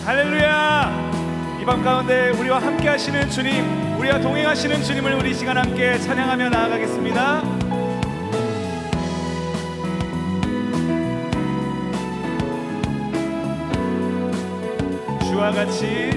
할렐루야. 이 밤 가운데 우리와 함께 하시는 주님, 우리와 동행하시는 주님을 우리 시간 함께 찬양하며 나아가겠습니다. 주와 같이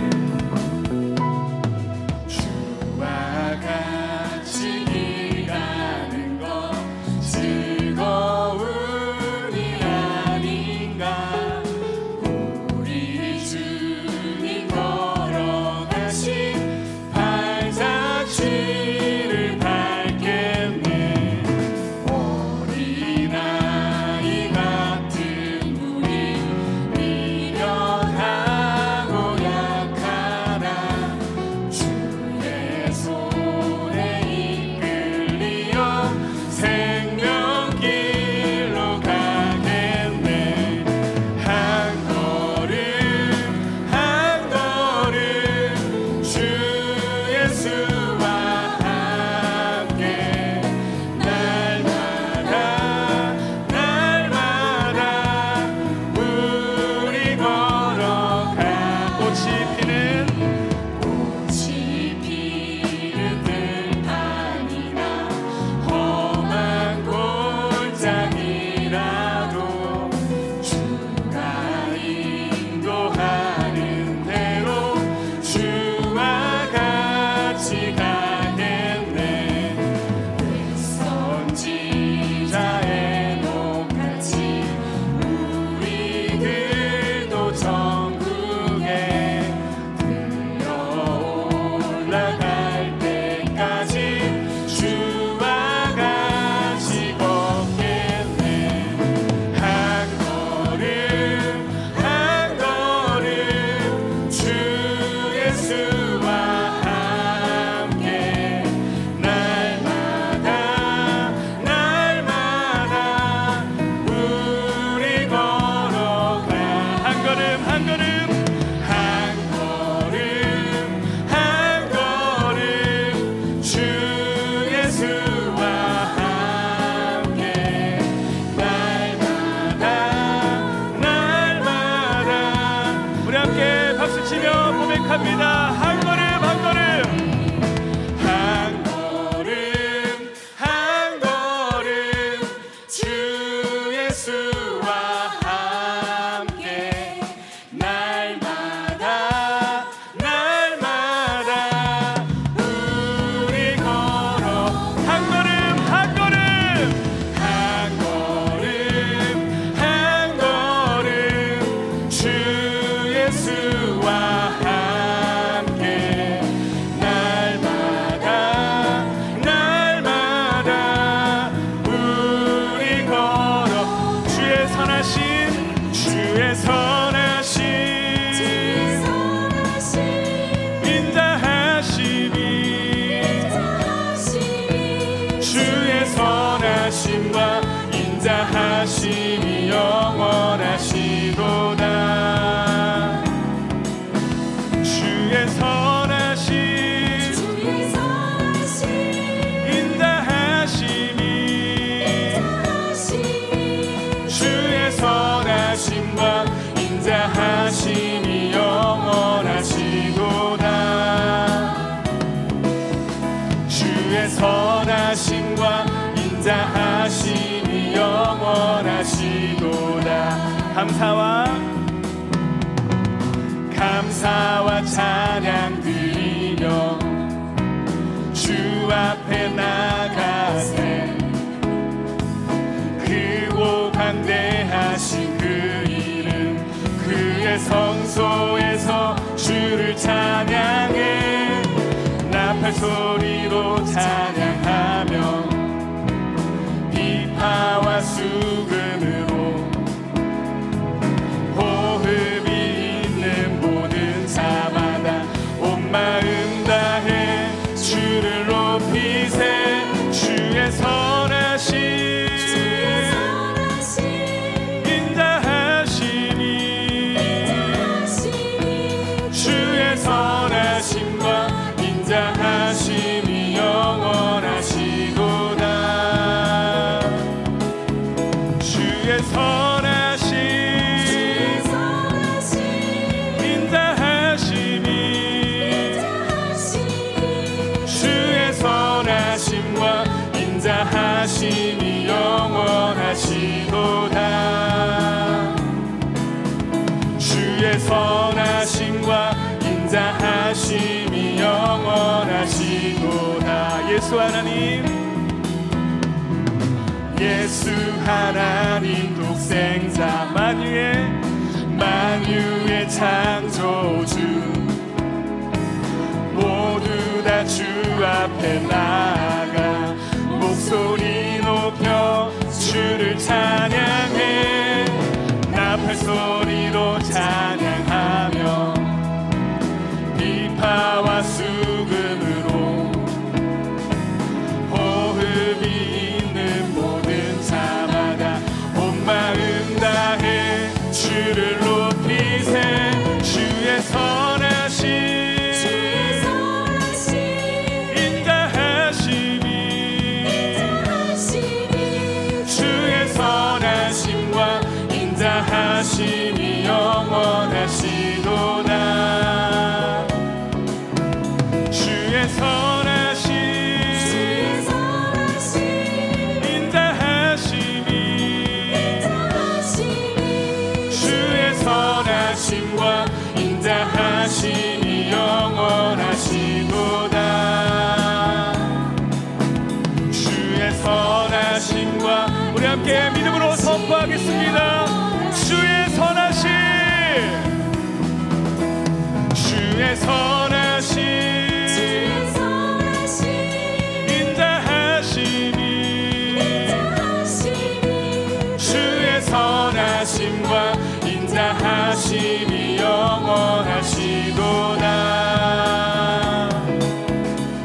인자하심이 영원하시도다. 주의 선하심 인자하심이 주의 선하심과 인자하심이 영원하시도다. 주의 선하심과 인자하심이 영원하시도다. 감사와 찬양 드리며 주 앞에 나가세. 크고 강대하신 그 이름, 그의 성소에서 주를 찬양해. 나팔 소리로 찬양하며 비파와 수금으로 호흡이 있는 모든 자마다 온 마음 다해 주를 높이세. 주의 선하심 인자하심이 주의 선하심과 인자하심이 영원 주의 선하심과 인자하심이 영원하시도다. 예수 하나님, 예수 하나님 독생자 만유의 창조주 모두 다 주 앞에 나아가 목소리 높여 주를 찬양해 나팔 소리로 찬양하며 비파와 수금으로 호흡이 있는 모든 자마다 온 마음 다해 주를 높이세 주의 선하심 하심이 영원하시도다. 주의 선하심 인자하심이 주의 선하심과 인자하심이 영원하시도다. 주의 선하심과 우리 함께 믿음으로 선포하겠습니다. 주의 선하심, 주의 선하심, 인자하심이 주의 선하심과 인자하심이 영원하시도다.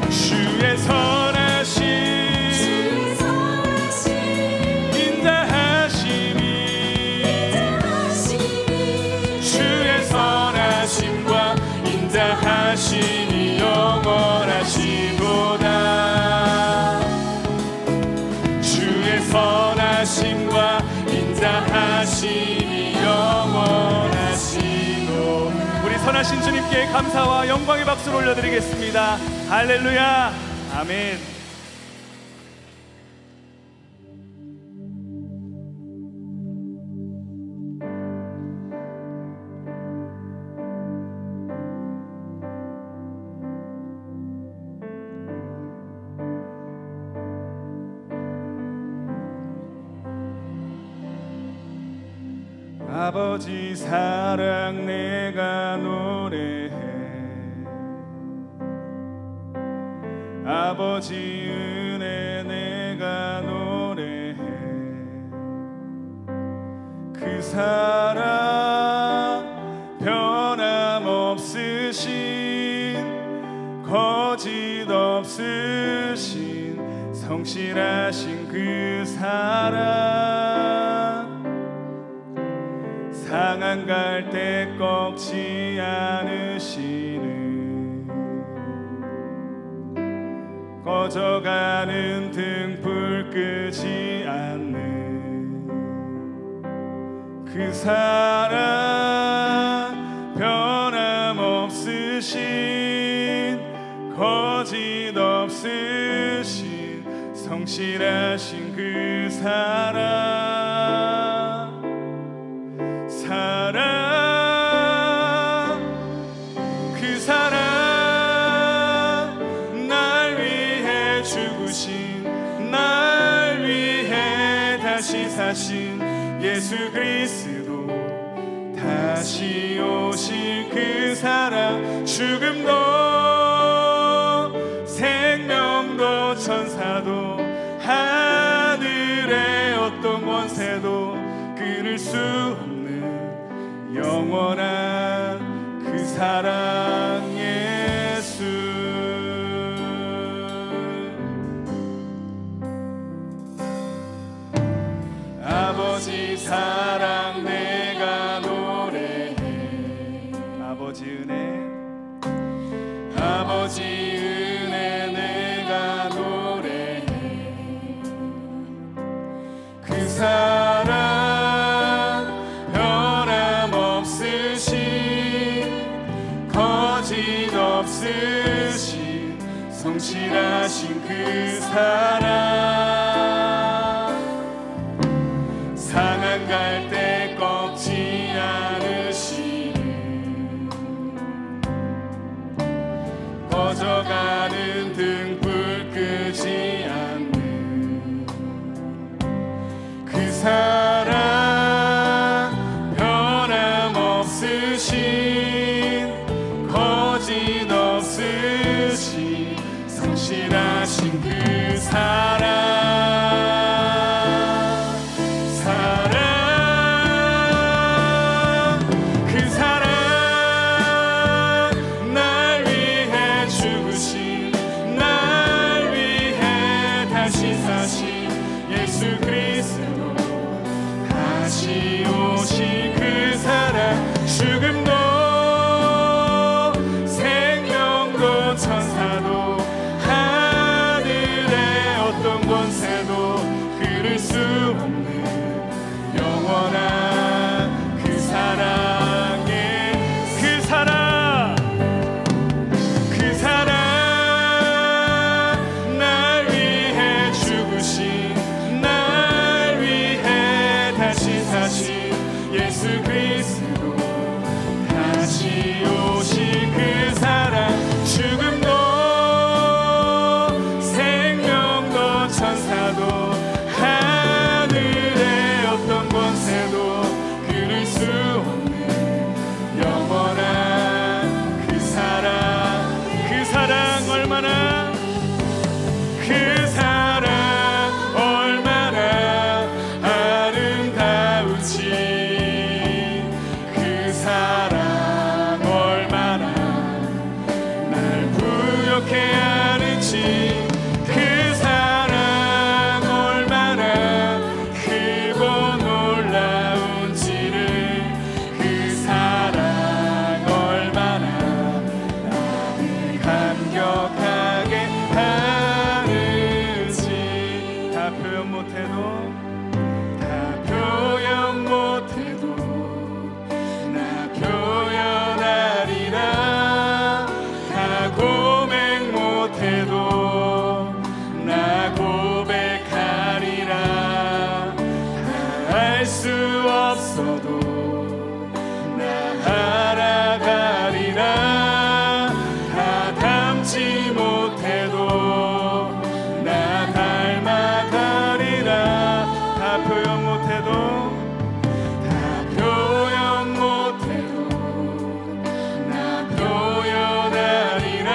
주의 선하심 하심이 영원하시도다. 주의 선하심과 인자하심이 영원하시도. 우리 선하신 주님께 감사와 영광의 박수를 올려드리겠습니다. 할렐루야, 아멘. 아버지 사랑 내가 노래해 아버지 은혜 내가 노래해 그 사랑 변함없으신 거짓 없으신 성실하신 그 사랑 상한 갈대 꺾지 않으시는 꺼져가는 등불 끄지 않는 그 사랑 변함없으신 거짓 없으신 성실하신 그 사랑 그 사랑 날 위해 죽으신 날 위해 다시 사신 예수 그리스도 다시 오실 그 사랑 죽음도 생명도 천사도 하늘의 어떤 권세도 끊을 수 없는 영원한 그 사랑 예수. 아버지 사랑 내가 노래해 아버지 은혜 아버지 은혜 내가 노래해 그 사랑 거짓 없으신 성실하신 그 사랑 상한 갈대 꺾지 않으시는 주신 거짓 없으신 성실하신 그 날 위해 죽으신 날 위해 다시 사신 예수 그리스도 다시 오신 그 사랑 죽음도 생명도 천사도 하늘의 어떤 권세도 그릴 수 없는 영원한 그 사랑의 그 사랑 날 위해 죽으신 날 위해 다시 사신 예수 그리스도 다시 오신 그 사랑 죽음도 생명도 천사도 하늘의 어떤 권세도 그릴 수 없는 영원한 그 사랑 얼마나 그 사랑 얼마나 아름다운지 그 사랑 얼마나 날 부욕해 하는지 그 사랑 얼마나 크고 놀라운지를 그 사랑 얼마나 나를 감격하게 하는지 다 표현 못해도 나 표현하리라 다 고백 못해도 나 고백하리라 다 알 수 없어도 나 알아가리라 다 담지 못해도 나 닮아가리라 다 표현 못해도 나 표현하리라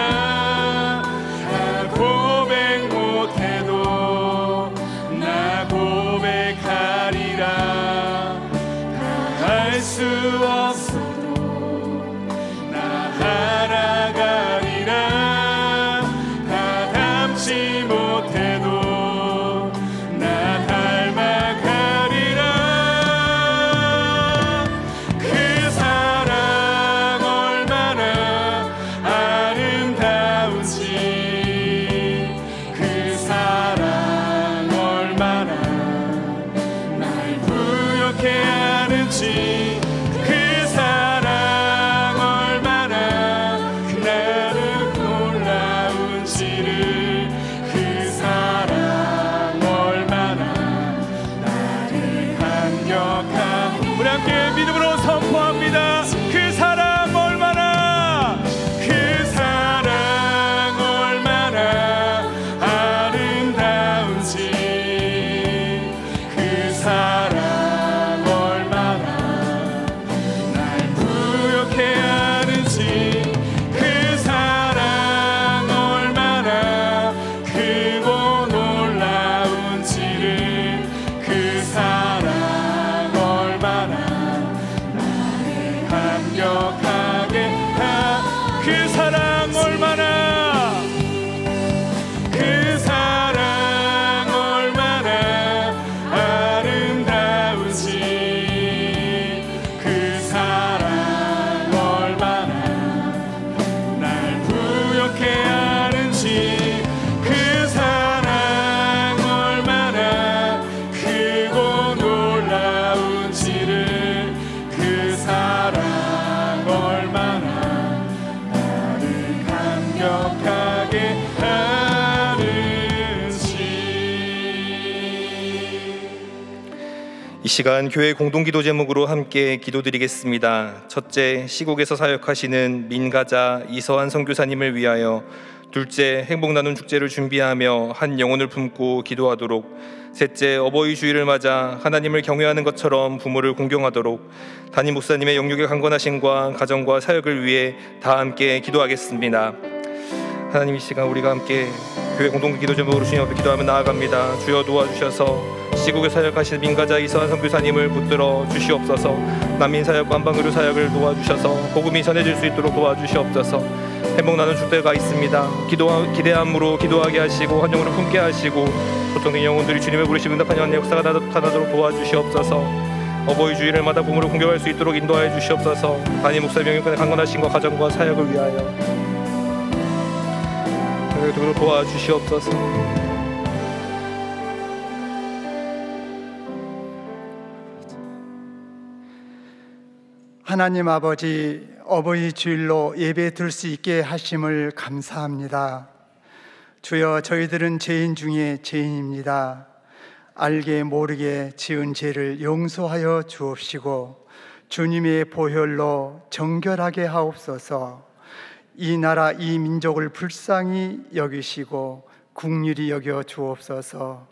다 고백 못해도 나 고백하리라 다 알 수 없어도 나 알아가리라 다 담지 못해도 나 닮아가리라 그 사랑 얼마나 아름다운지 그 사랑 얼마나 날 부욕해 하는지 그 사랑 얼마나 나를 놀라운지를 그 사랑 얼마나 나를 감격한 우리 함께 믿음으로 선포합니다. 그 사랑 얼마나 아름다운지 그 사랑 얼마나 날 부욕해 하는지 그 사랑 얼마나 크고 놀라운지를 그 사랑 얼마나 나를 감격하게 그 사랑 얼마나 그 사랑 얼마나 아름다운지 그 사랑 얼마나 날 부욕해 하는지 그 사랑 얼마나 크고 놀라운지를 그 사랑 얼마나 나를 감격하게 이 시간 교회 공동기도 제목으로 함께 기도드리겠습니다. 첫째, 시국에서 사역하시는 민가자 이서한 선교사님을 위하여 둘째, 행복 나눔 축제를 준비하며 한 영혼을 품고 기도하도록. 셋째, 어버이 주일을 맞아 하나님을 경외하는 것처럼 부모를 공경하도록. 담임 목사님의 영육의 강건하심과 가정과 사역을 위해 다 함께 기도하겠습니다. 하나님, 이 시간 우리가 함께 교회 공동 기도 제목으로 주님 앞에 기도하며 나아갑니다. 주여 도와주셔서 시국에 사역하시는 민가자 이서한 선교사님을 붙들어 주시옵소서. 난민 사역과 한방의료 사역을 도와주셔서 복음이 전해질 수 있도록 도와주시옵소서. 행복 나눔 축제가 있습니다. 기대함으로 기도하게 하시고 환영으로 품게 하시고 소통된 영혼들이 주님의 부르심 응답하는 연의 역사가 나타나도록 도와주시옵소서. 어버이 주일을 마다 부모를 공경할 수 있도록 인도하여 주시옵소서. 담임 목사 명예권의 강건하심과 가정과 사역을 위하여 도와주시옵소서. 하나님 아버지, 어버이 주일로 예배 드릴 수 있게 하심을 감사합니다. 주여, 저희들은 죄인 중에 죄인입니다. 알게 모르게 지은 죄를 용서하여 주옵시고 주님의 보혈로 정결하게 하옵소서. 이 나라 이 민족을 불쌍히 여기시고 긍휼히 여겨 주옵소서.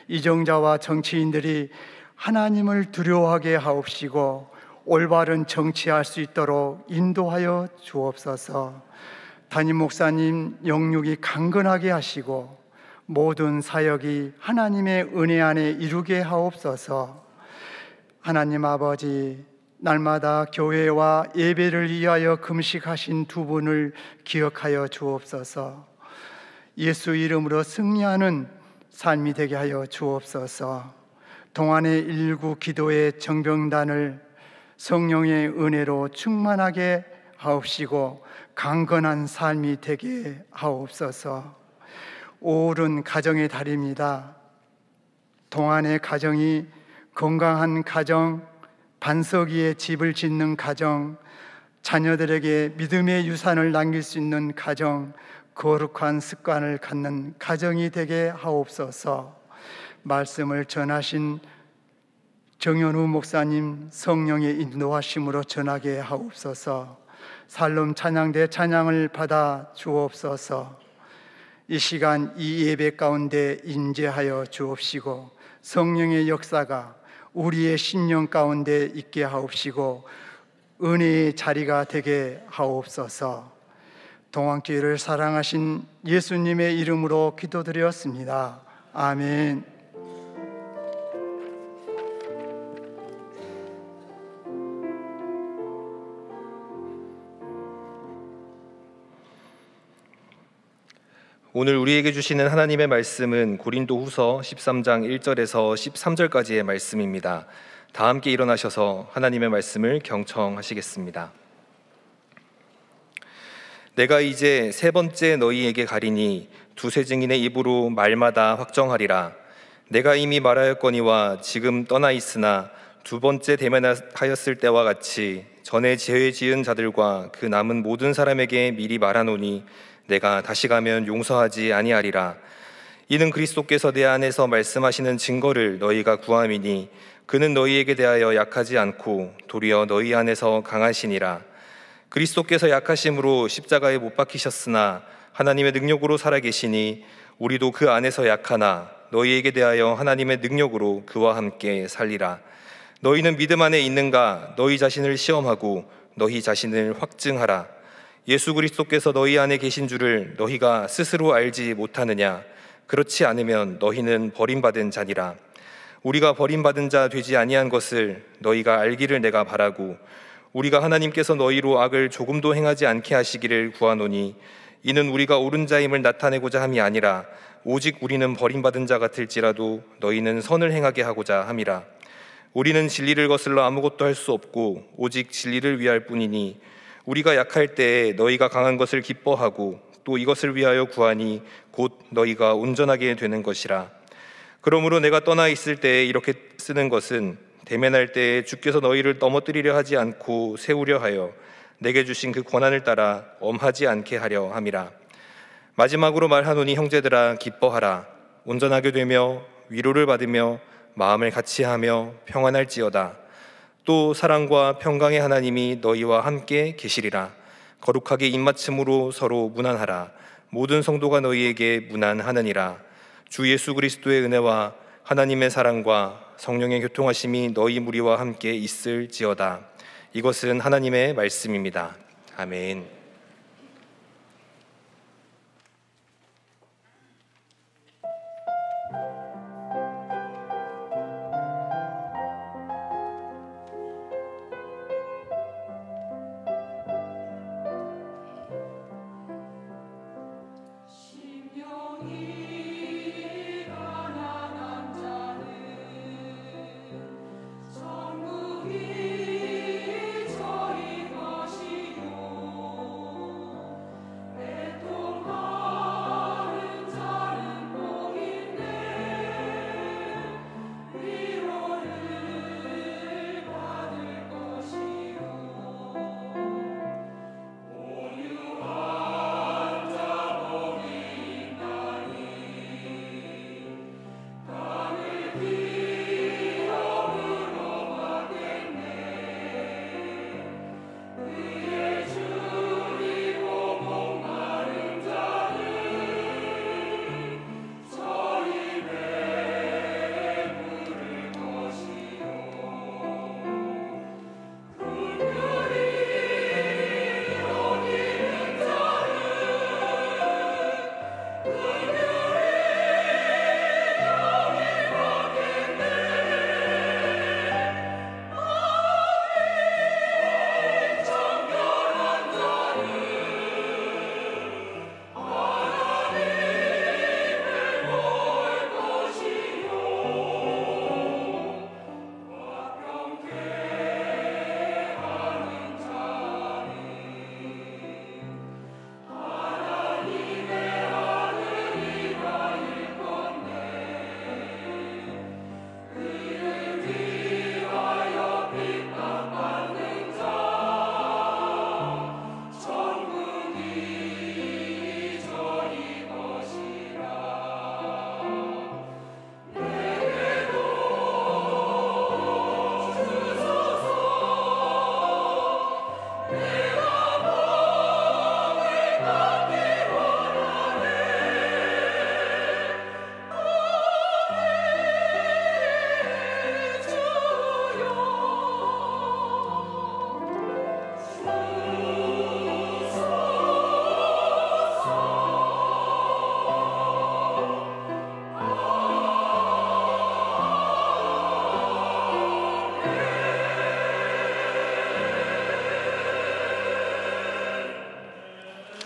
이정자와 정치인들이 하나님을 두려워하게 하옵시고 올바른 정치할 수 있도록 인도하여 주옵소서. 담임 목사님 영육이 강건하게 하시고 모든 사역이 하나님의 은혜 안에 이루게 하옵소서. 하나님 아버지, 날마다 교회와 예배를 위하여 금식하신 두 분을 기억하여 주옵소서. 예수 이름으로 승리하는 삶이 되게 하여 주옵소서. 동안의 119 기도의 정병단을 성령의 은혜로 충만하게 하옵시고 강건한 삶이 되게 하옵소서. 5월은 가정의 달입니다. 동안의 가정이 건강한 가정, 반석 위에 집을 짓는 가정, 자녀들에게 믿음의 유산을 남길 수 있는 가정, 거룩한 습관을 갖는 가정이 되게 하옵소서. 말씀을 전하신 정현우 목사님 성령의 인도하심으로 전하게 하옵소서. 살롬 찬양대 찬양을 받아 주옵소서. 이 시간 이 예배 가운데 임재하여 주옵시고 성령의 역사가 우리의 심령 가운데 있게 하옵시고 은혜의 자리가 되게 하옵소서. 동안교회를 사랑하신 예수님의 이름으로 기도드렸습니다. 아멘. 오늘 우리에게 주시는 하나님의 말씀은 고린도후서 13장 1절에서 13절까지의 말씀입니다. 다 함께 일어나셔서 하나님의 말씀을 경청하시겠습니다. 내가 이제 세 번째 너희에게 가리니 두세 증인의 입으로 말마다 확정하리라. 내가 이미 말하였거니와 지금 떠나 있으나 두 번째 대면하였을 때와 같이 전에 죄 지은 자들과 그 남은 모든 사람에게 미리 말하노니 내가 다시 가면 용서하지 아니하리라. 이는 그리스도께서 내 안에서 말씀하시는 증거를 너희가 구함이니 그는 너희에게 대하여 약하지 않고 도리어 너희 안에서 강하시니라. 그리스도께서 약하심으로 십자가에 못 박히셨으나 하나님의 능력으로 살아계시니 우리도 그 안에서 약하나 너희에게 대하여 하나님의 능력으로 그와 함께 살리라. 너희는 믿음 안에 있는가? 너희 자신을 시험하고 너희 자신을 확증하라. 예수 그리스도께서 너희 안에 계신 줄을 너희가 스스로 알지 못하느냐? 그렇지 않으면 너희는 버림받은 자니라. 우리가 버림받은 자 되지 아니한 것을 너희가 알기를 내가 바라고 우리가 하나님께서 너희로 악을 조금도 행하지 않게 하시기를 구하노니 이는 우리가 옳은 자임을 나타내고자 함이 아니라 오직 우리는 버림받은 자 같을지라도 너희는 선을 행하게 하고자 함이라. 우리는 진리를 거슬러 아무것도 할 수 없고 오직 진리를 위할 뿐이니 우리가 약할 때에 너희가 강한 것을 기뻐하고 또 이것을 위하여 구하니 곧 너희가 온전하게 되는 것이라. 그러므로 내가 떠나 있을 때에 이렇게 쓰는 것은 대면할 때에 주께서 너희를 넘어뜨리려 하지 않고 세우려 하여 내게 주신 그 권한을 따라 엄하지 않게 하려 함이라. 마지막으로 말하노니 형제들아 기뻐하라. 온전하게 되며 위로를 받으며 마음을 같이하며 평안할지어다. 또 사랑과 평강의 하나님이 너희와 함께 계시리라. 거룩하게 입맞춤으로 서로 무난하라. 모든 성도가 너희에게 문안하느니라. 주 예수 그리스도의 은혜와 하나님의 사랑과 성령의 교통하심이 너희 무리와 함께 있을지어다. 이것은 하나님의 말씀입니다. 아멘.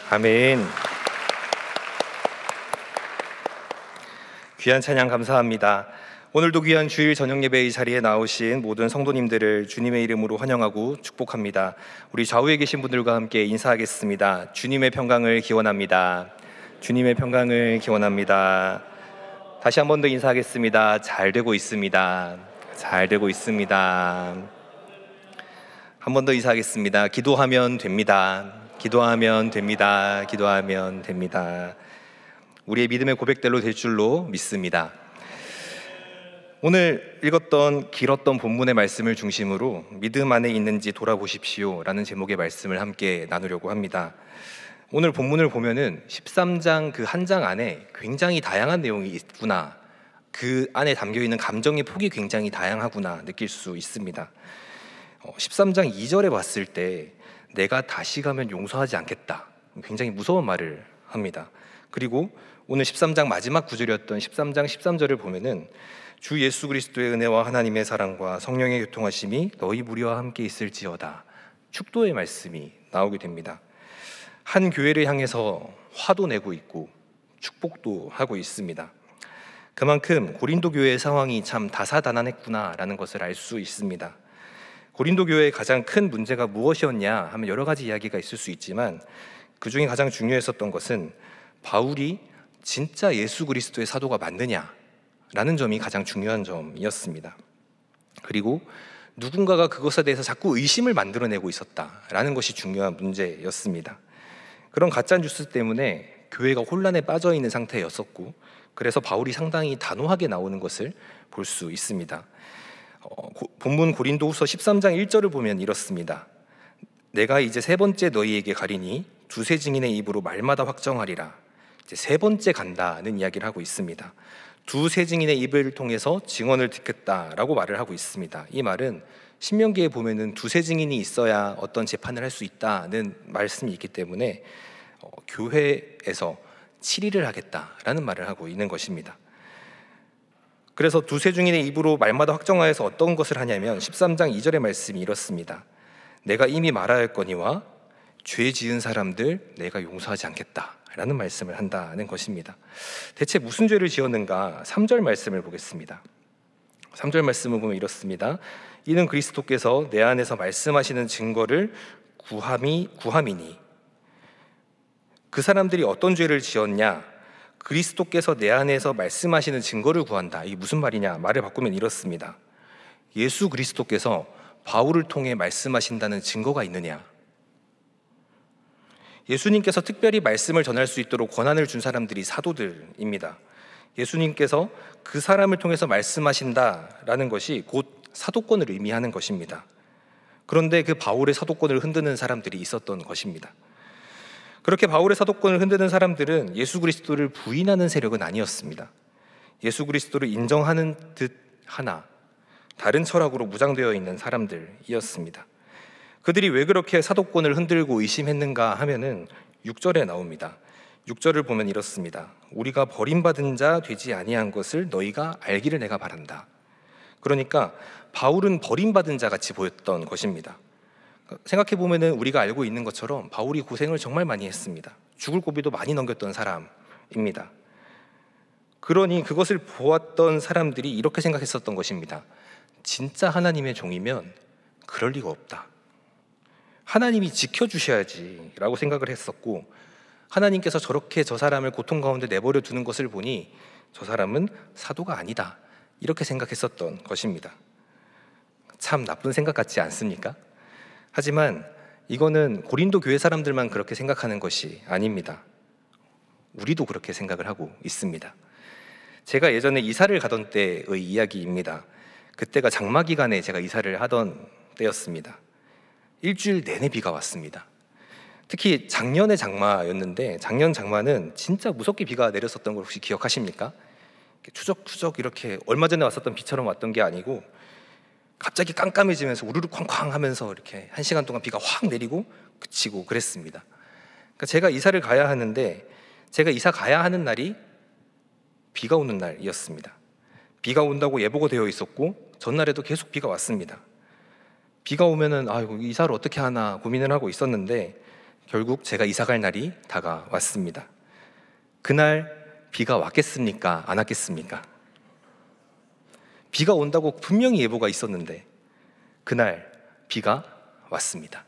아멘. 귀한 찬양 감사합니다. 오늘도 귀한 주일 저녁 예배의 자리에 나오신 모든 성도님들을 주님의 이름으로 환영하고 축복합니다. 우리 좌우에 계신 분들과 함께 인사하겠습니다. 주님의 평강을 기원합니다. 주님의 평강을 기원합니다. 다시 한 번 더 인사하겠습니다. 잘 되고 있습니다. 잘 되고 있습니다. 한 번 더 인사하겠습니다. 기도하면 됩니다. 기도하면 됩니다. 기도하면 됩니다. 우리의 믿음의 고백대로 될 줄로 믿습니다. 오늘 읽었던 길었던 본문의 말씀을 중심으로 믿음 안에 있는지 돌아보십시오 라는 제목의 말씀을 함께 나누려고 합니다. 오늘 본문을 보면은 13장 그 한 장 안에 굉장히 다양한 내용이 있구나, 그 안에 담겨있는 감정의 폭이 굉장히 다양하구나 느낄 수 있습니다. 13장 2절에 봤을 때 내가 다시 가면 용서하지 않겠다, 굉장히 무서운 말을 합니다. 그리고 오늘 13장 마지막 구절이었던 13장 13절을 보면은 주 예수 그리스도의 은혜와 하나님의 사랑과 성령의 교통하심이 너희 무리와 함께 있을지어다, 축도의 말씀이 나오게 됩니다. 한 교회를 향해서 화도 내고 있고 축복도 하고 있습니다. 그만큼 고린도 교회의 상황이 참 다사다난했구나라는 것을 알 수 있습니다. 고린도 교회의 가장 큰 문제가 무엇이었냐 하면 여러 가지 이야기가 있을 수 있지만 그 중에 가장 중요했었던 것은 바울이 진짜 예수 그리스도의 사도가 맞느냐라는 점이 가장 중요한 점이었습니다. 그리고 누군가가 그것에 대해서 자꾸 의심을 만들어내고 있었다라는 것이 중요한 문제였습니다. 그런 가짜 뉴스 때문에 교회가 혼란에 빠져 있는 상태였었고, 그래서 바울이 상당히 단호하게 나오는 것을 볼 수 있습니다. 본문 고린도후서 13장 1절을 보면 이렇습니다. 내가 이제 세 번째 너희에게 가리니 두세 증인의 입으로 말마다 확정하리라. 이제 세 번째 간다는 이야기를 하고 있습니다. 두세 증인의 입을 통해서 증언을 듣겠다라고 말을 하고 있습니다. 이 말은 신명기에 보면은 두세 증인이 있어야 어떤 재판을 할 수 있다는 말씀이 있기 때문에 교회에서 7일을 하겠다라는 말을 하고 있는 것입니다. 그래서 두세 증인의 입으로 말마다 확정하여서 어떤 것을 하냐면 13장 2절의 말씀이 이렇습니다. 내가 이미 말하였거니와 죄 지은 사람들 내가 용서하지 않겠다라는 말씀을 한다는 것입니다. 대체 무슨 죄를 지었는가? 3절 말씀을 보겠습니다. 3절 말씀을 보면 이렇습니다. 이는 그리스도께서 내 안에서 말씀하시는 증거를 구함이니. 그 사람들이 어떤 죄를 지었냐? 그리스도께서 내 안에서 말씀하시는 증거를 구한다. 이게 무슨 말이냐? 말을 바꾸면 이렇습니다. 예수 그리스도께서 바울을 통해 말씀하신다는 증거가 있느냐? 예수님께서 특별히 말씀을 전할 수 있도록 권한을 준 사람들이 사도들입니다. 예수님께서 그 사람을 통해서 말씀하신다라는 것이 곧 사도권을 의미하는 것입니다. 그런데 그 바울의 사도권을 흔드는 사람들이 있었던 것입니다. 그렇게 바울의 사도권을 흔드는 사람들은 예수 그리스도를 부인하는 세력은 아니었습니다. 예수 그리스도를 인정하는 듯 하나 다른 철학으로 무장되어 있는 사람들이었습니다. 그들이 왜 그렇게 사도권을 흔들고 의심했는가 하면은 6절에 나옵니다. 6절을 보면 이렇습니다. 우리가 버림받은 자 되지 아니한 것을 너희가 알기를 내가 바란다. 그러니까 바울은 버림받은 자 같이 보였던 것입니다. 생각해 보면은 우리가 알고 있는 것처럼 바울이 고생을 정말 많이 했습니다. 죽을 고비도 많이 넘겼던 사람입니다. 그러니 그것을 보았던 사람들이 이렇게 생각했었던 것입니다. 진짜 하나님의 종이면 그럴 리가 없다. 하나님이 지켜주셔야지 라고 생각을 했었고, 하나님께서 저렇게 저 사람을 고통 가운데 내버려 두는 것을 보니 저 사람은 사도가 아니다 이렇게 생각했었던 것입니다. 참 나쁜 생각 같지 않습니까? 하지만 이거는 고린도 교회 사람들만 그렇게 생각하는 것이 아닙니다. 우리도 그렇게 생각을 하고 있습니다. 제가 예전에 이사를 가던 때의 이야기입니다. 그때가 장마 기간에 제가 이사를 하던 때였습니다. 일주일 내내 비가 왔습니다. 특히 작년의 장마였는데, 작년 장마는 진짜 무섭게 비가 내렸었던 걸 혹시 기억하십니까? 추적추적 이렇게 얼마 전에 왔었던 비처럼 왔던 게 아니고 갑자기 깜깜해지면서 우르르 쾅쾅 하면서 이렇게 1시간 동안 비가 확 내리고 그치고 그랬습니다. 그러니까 제가 이사를 가야 하는데, 제가 이사 가야 하는 날이 비가 오는 날이었습니다. 비가 온다고 예보가 되어 있었고 전날에도 계속 비가 왔습니다. 비가 오면은 아이고 이사를 어떻게 하나 고민을 하고 있었는데 결국 제가 이사 갈 날이 다가왔습니다. 그날 비가 왔겠습니까? 안 왔겠습니까? 비가 온다고 분명히 예보가 있었는데 그날 비가 왔습니다.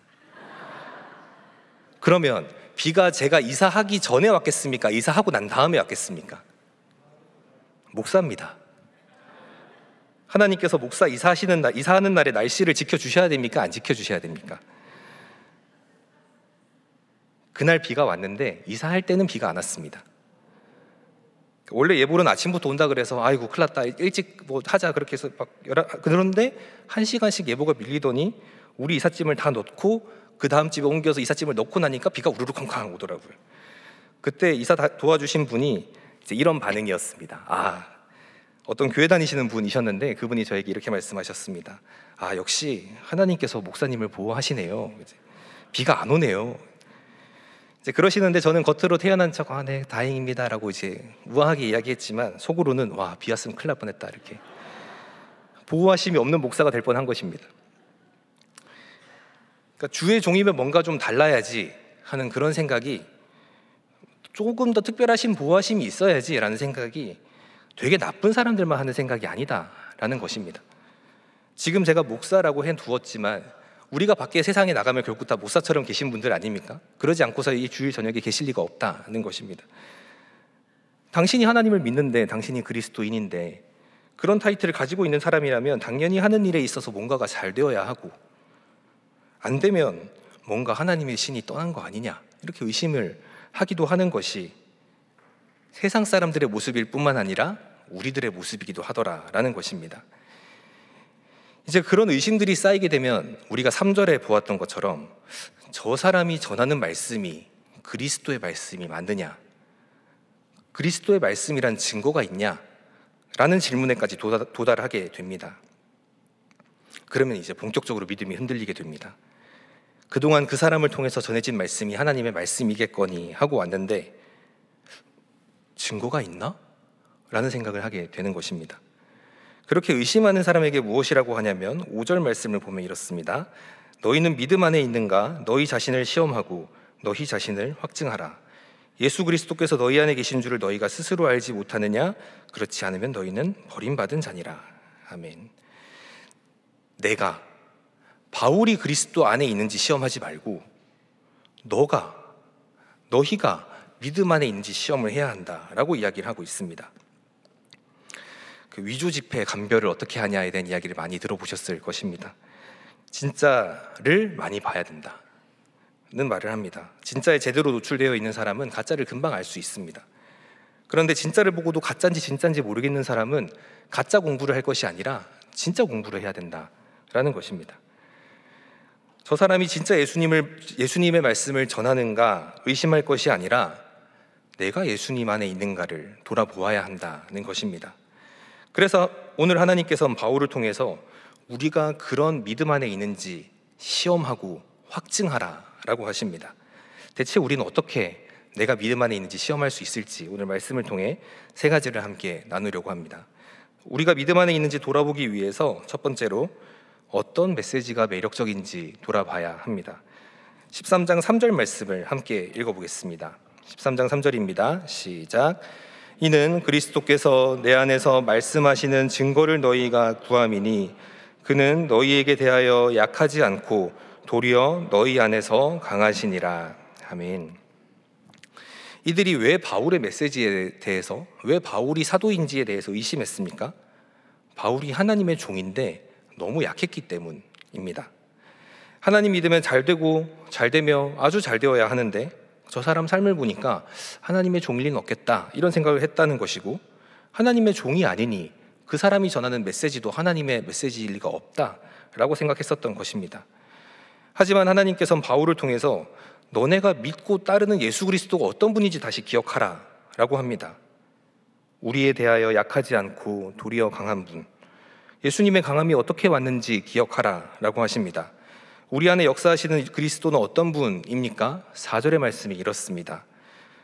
그러면 비가 제가 이사하기 전에 왔겠습니까? 이사하고 난 다음에 왔겠습니까? 목사입니다. 하나님께서 목사 이사하는 날에 날씨를 지켜주셔야 됩니까? 안 지켜주셔야 됩니까? 그날 비가 왔는데 이사할 때는 비가 안 왔습니다. 원래 예보는 아침부터 온다 그래서 아이고 큰일 났다 일찍 뭐 하자 그렇게 해서 그런데 1시간씩 예보가 밀리더니 우리 이삿짐을 다 넣고 그 다음 집에 옮겨서 이삿짐을 넣고 나니까 비가 우르르 쾅쾅 오더라고요. 그때 이사 도와주신 분이 이제 이런 반응이었습니다. 어떤 교회 다니시는 분이셨는데 그분이 저에게 이렇게 말씀하셨습니다. 역시 하나님께서 목사님을 보호하시네요. 비가 안 오네요. 이제 그러시는데 저는 겉으로 태어난 척 네 다행입니다라고 이제 우아하게 이야기했지만 속으로는 와 비 왔으면 큰일 날 뻔했다 이렇게 보호하심이 없는 목사가 될 뻔한 것입니다. 그러니까 주의 종이면 뭔가 좀 달라야지 하는 그런 생각이, 조금 더 특별하신 보호하심이 있어야지라는 생각이 되게 나쁜 사람들만 하는 생각이 아니다라는 것입니다. 지금 제가 목사라고 해두었지만 우리가 밖에 세상에 나가면 결국 다 목사처럼 계신 분들 아닙니까? 그러지 않고서 이 주일 저녁에 계실 리가 없다는 것입니다. 당신이 하나님을 믿는데, 당신이 그리스도인인데 그런 타이틀을 가지고 있는 사람이라면 당연히 하는 일에 있어서 뭔가가 잘 되어야 하고, 안 되면 뭔가 하나님의 신이 떠난 거 아니냐 이렇게 의심을 하기도 하는 것이 세상 사람들의 모습일 뿐만 아니라 우리들의 모습이기도 하더라라는 것입니다. 이제 그런 의심들이 쌓이게 되면 우리가 3절에 보았던 것처럼 저 사람이 전하는 말씀이 그리스도의 말씀이 맞느냐, 그리스도의 말씀이란 증거가 있냐? 라는 질문에까지 도달하게 됩니다. 그러면 이제 본격적으로 믿음이 흔들리게 됩니다. 그동안 그 사람을 통해서 전해진 말씀이 하나님의 말씀이겠거니 하고 왔는데 증거가 있나? 라는 생각을 하게 되는 것입니다. 그렇게 의심하는 사람에게 무엇이라고 하냐면 5절 말씀을 보면 이렇습니다. 너희는 믿음 안에 있는가? 너희 자신을 시험하고 너희 자신을 확증하라. 예수 그리스도께서 너희 안에 계신 줄을 너희가 스스로 알지 못하느냐? 그렇지 않으면 너희는 버림받은 자니라. 아멘. 내가 바울이 그리스도 안에 있는지 시험하지 말고 너희가 믿음 안에 있는지 시험을 해야 한다라고 이야기를 하고 있습니다. 그 위조 지폐 감별을 어떻게 하냐에 대한 이야기를 많이 들어보셨을 것입니다. 진짜를 많이 봐야 된다는 말을 합니다. 진짜에 제대로 노출되어 있는 사람은 가짜를 금방 알 수 있습니다. 그런데 진짜를 보고도 가짜인지 진짜인지 모르겠는 사람은 가짜 공부를 할 것이 아니라 진짜 공부를 해야 된다라는 것입니다. 저 사람이 진짜 예수님의 말씀을 전하는가 의심할 것이 아니라 내가 예수님 안에 있는가를 돌아보아야 한다는 것입니다. 그래서 오늘 하나님께서는 바울을 통해서 우리가 그런 믿음 안에 있는지 시험하고 확증하라 라고 하십니다. 대체 우리는 어떻게 내가 믿음 안에 있는지 시험할 수 있을지 오늘 말씀을 통해 3가지를 함께 나누려고 합니다. 우리가 믿음 안에 있는지 돌아보기 위해서 첫 번째로 어떤 메시지가 매력적인지 돌아봐야 합니다. 13장 3절 말씀을 함께 읽어보겠습니다. 13장 3절입니다. 시작. 이는 그리스도께서 내 안에서 말씀하시는 증거를 너희가 구함이니 그는 너희에게 대하여 약하지 않고 도리어 너희 안에서 강하시니라. 아멘. 이들이 왜 바울의 메시지에 대해서, 왜 바울이 사도인지에 대해서 의심했습니까? 바울이 하나님의 종인데 너무 약했기 때문입니다. 하나님 믿으면 잘 되며 아주 잘 되어야 하는데 저 사람 삶을 보니까 하나님의 종일 리는 없겠다 이런 생각을 했다는 것이고, 하나님의 종이 아니니 그 사람이 전하는 메시지도 하나님의 메시지일 리가 없다라고 생각했었던 것입니다. 하지만 하나님께서는 바울을 통해서 너네가 믿고 따르는 예수 그리스도가 어떤 분인지 다시 기억하라 라고 합니다. 우리에 대하여 약하지 않고 도리어 강한 분, 예수님의 강함이 어떻게 왔는지 기억하라 라고 하십니다. 우리 안에 역사하시는 그리스도는 어떤 분입니까? 4절의 말씀이 이렇습니다.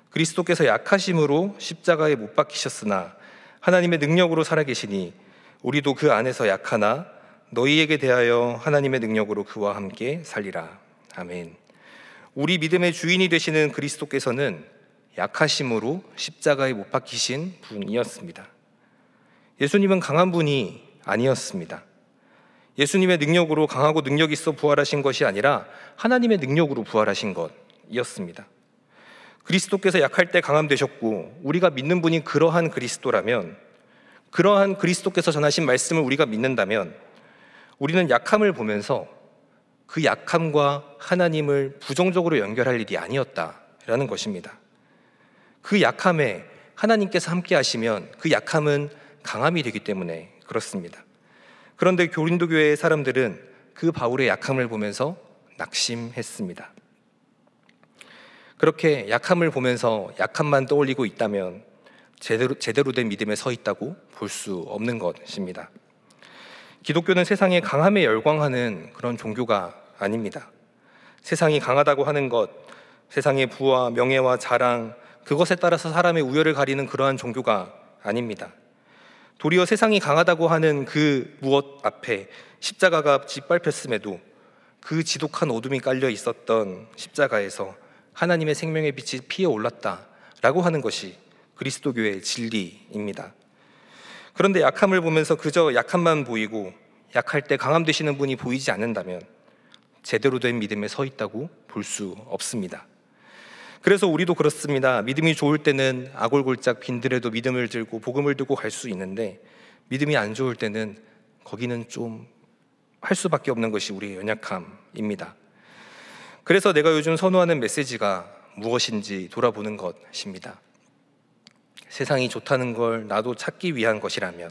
그리스도께서 약하심으로 십자가에 못 박히셨으나 하나님의 능력으로 살아계시니 우리도 그 안에서 약하나 너희에게 대하여 하나님의 능력으로 그와 함께 살리라. 아멘. 우리 믿음의 주인이 되시는 그리스도께서는 약하심으로 십자가에 못 박히신 분이었습니다. 예수님은 강한 분이 아니었습니다. 예수님의 능력으로 강하고 능력 있어 부활하신 것이 아니라 하나님의 능력으로 부활하신 것이었습니다. 그리스도께서 약할 때 강함 되셨고 우리가 믿는 분이 그러한 그리스도라면, 그러한 그리스도께서 전하신 말씀을 우리가 믿는다면 우리는 약함을 보면서 그 약함과 하나님을 부정적으로 연결할 일이 아니었다라는 것입니다. 그 약함에 하나님께서 함께 하시면 그 약함은 강함이 되기 때문에 그렇습니다. 그런데 고린도 교회의 사람들은 그 바울의 약함을 보면서 낙심했습니다. 그렇게 약함을 보면서 약함만 떠올리고 있다면 제대로 된 믿음에 서 있다고 볼 수 없는 것입니다. 기독교는 세상에 강함에 열광하는 그런 종교가 아닙니다. 세상이 강하다고 하는 것, 세상의 부와 명예와 자랑, 그것에 따라서 사람의 우열을 가리는 그러한 종교가 아닙니다. 도리어 세상이 강하다고 하는 그 무엇 앞에 십자가가 짓밟혔음에도 그 지독한 어둠이 깔려 있었던 십자가에서 하나님의 생명의 빛이 피어 올랐다라고 하는 것이 그리스도교의 진리입니다. 그런데 약함을 보면서 그저 약함만 보이고 약할 때 강함 되시는 분이 보이지 않는다면 제대로 된 믿음에 서 있다고 볼 수 없습니다. 그래서 우리도 그렇습니다. 믿음이 좋을 때는 아골골짝 빈들에도 믿음을 들고 복음을 들고 갈 수 있는데 믿음이 안 좋을 때는 거기는 좀 할 수밖에 없는 것이 우리의 연약함입니다. 그래서 내가 요즘 선호하는 메시지가 무엇인지 돌아보는 것입니다. 세상이 좋다는 걸 나도 찾기 위한 것이라면,